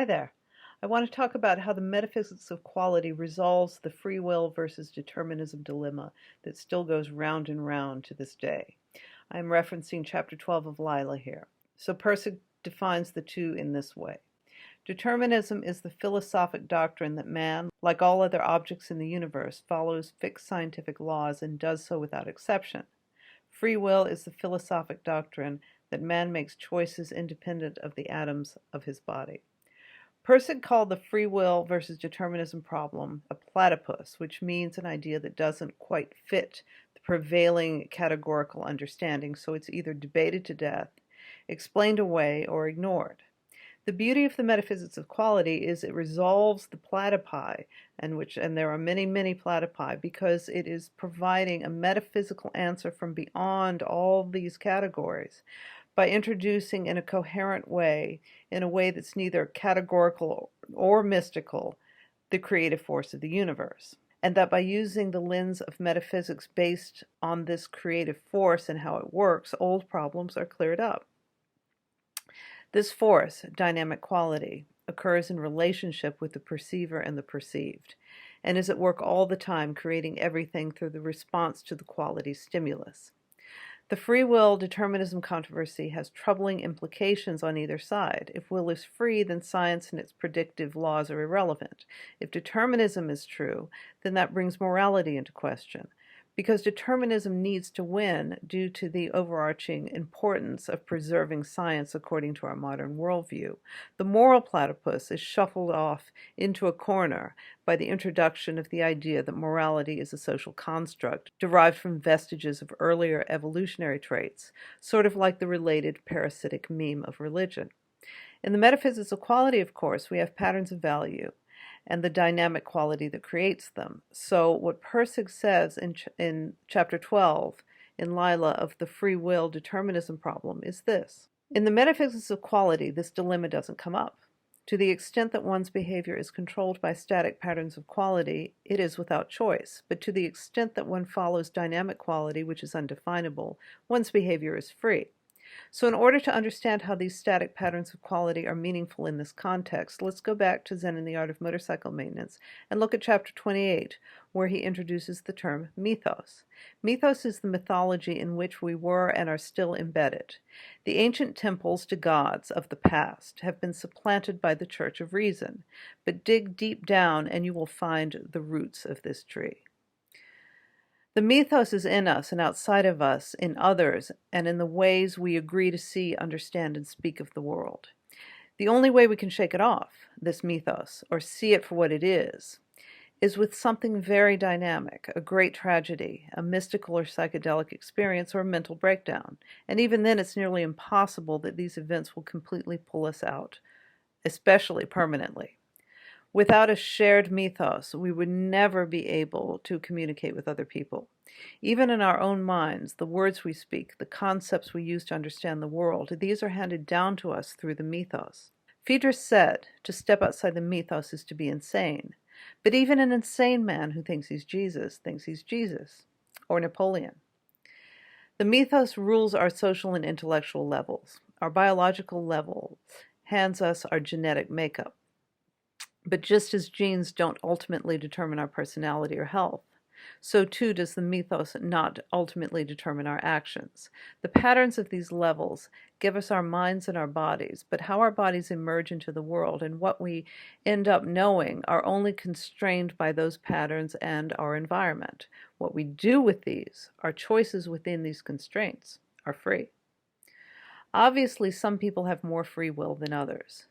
Hi there. I want to talk about how the metaphysics of quality resolves the free will versus determinism dilemma that still goes round and round to this day. I am referencing chapter 12 of Lila here. So Pirsig defines the two in this way. Determinism is the philosophic doctrine that man, like all other objects in the universe, follows fixed scientific laws and does so without exception. Free will is the philosophic doctrine that man makes choices independent of the atoms of his body. Pirsig called the free will versus determinism problem a platypus, which means an idea that doesn't quite fit the prevailing categorical understanding, so it's either debated to death, explained away, or ignored. The beauty of the metaphysics of quality is it resolves the platypi, and there are many, many platypi, because it is providing a metaphysical answer from beyond all these categories by introducing in a coherent way, in a way that's neither categorical or mystical, the creative force of the universe. And that by using the lens of metaphysics based on this creative force and how it works, old problems are cleared up. This force, dynamic quality, occurs in relationship with the perceiver and the perceived, and is at work all the time, creating everything through the response to the quality stimulus. The free will determinism controversy has troubling implications on either side. If will is free, then science and its predictive laws are irrelevant. If determinism is true, then that brings morality into question, because determinism needs to win due to the overarching importance of preserving science according to our modern worldview. The moral platypus is shuffled off into a corner by the introduction of the idea that morality is a social construct derived from vestiges of earlier evolutionary traits, sort of like the related parasitic meme of religion. In the metaphysics of quality, of course, we have patterns of value and the dynamic quality that creates them. So what Pirsig says in chapter 12 in Lila of the free will determinism problem is this. In the metaphysics of quality, this dilemma doesn't come up. To the extent that one's behavior is controlled by static patterns of quality, it is without choice. But to the extent that one follows dynamic quality, which is undefinable, one's behavior is free. So in order to understand how these static patterns of quality are meaningful in this context, let's go back to Zen and the Art of Motorcycle Maintenance and look at chapter 28, where he introduces the term mythos. Mythos is the mythology in which we were and are still embedded. The ancient temples to gods of the past have been supplanted by the Church of Reason, but dig deep down and you will find the roots of this tree. The mythos is in us and outside of us, in others, and in the ways we agree to see, understand, and speak of the world. The only way we can shake it off, this mythos, or see it for what it is with something very dynamic, a great tragedy, a mystical or psychedelic experience, or a mental breakdown. And even then, it's nearly impossible that these events will completely pull us out, especially permanently. Without a shared mythos, we would never be able to communicate with other people. Even in our own minds, the words we speak, the concepts we use to understand the world, these are handed down to us through the mythos. Phaedrus said, to step outside the mythos is to be insane. But even an insane man who thinks he's Jesus, or Napoleon. The mythos rules our social and intellectual levels. Our biological level hands us our genetic makeup. But just as genes don't ultimately determine our personality or health, so too does the mythos not ultimately determine our actions. The patterns of these levels give us our minds and our bodies, but how our bodies emerge into the world and what we end up knowing are only constrained by those patterns and our environment. What we do with these, our choices within these constraints, are free. Obviously, some people have more free will than others.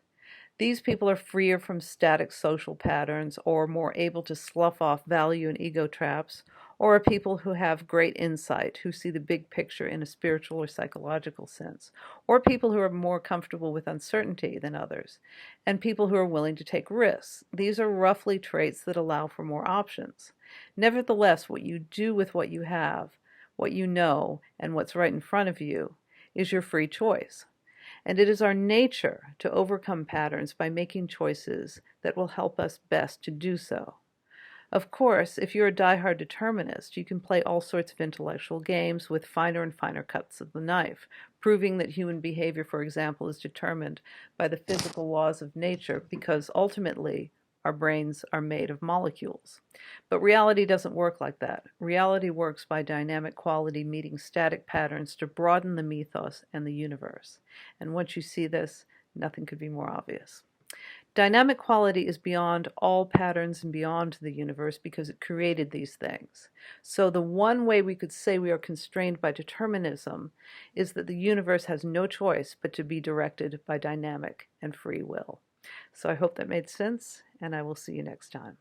These people are freer from static social patterns, or more able to slough off value and ego traps, or are people who have great insight, who see the big picture in a spiritual or psychological sense, or people who are more comfortable with uncertainty than others, and people who are willing to take risks. These are roughly traits that allow for more options. Nevertheless, what you do with what you have, what you know, and what's right in front of you is your free choice. And it is our nature to overcome patterns by making choices that will help us best to do so. Of course, if you're a die-hard determinist, you can play all sorts of intellectual games with finer and finer cuts of the knife, proving that human behavior, for example, is determined by the physical laws of nature because ultimately our brains are made of molecules. But reality doesn't work like that. Reality works by dynamic quality meeting static patterns to broaden the mythos and the universe. And once you see this, nothing could be more obvious. Dynamic quality is beyond all patterns and beyond the universe because it created these things. So the one way we could say we are constrained by determinism is that the universe has no choice but to be directed by dynamic and free will. So I hope that made sense, and I will see you next time.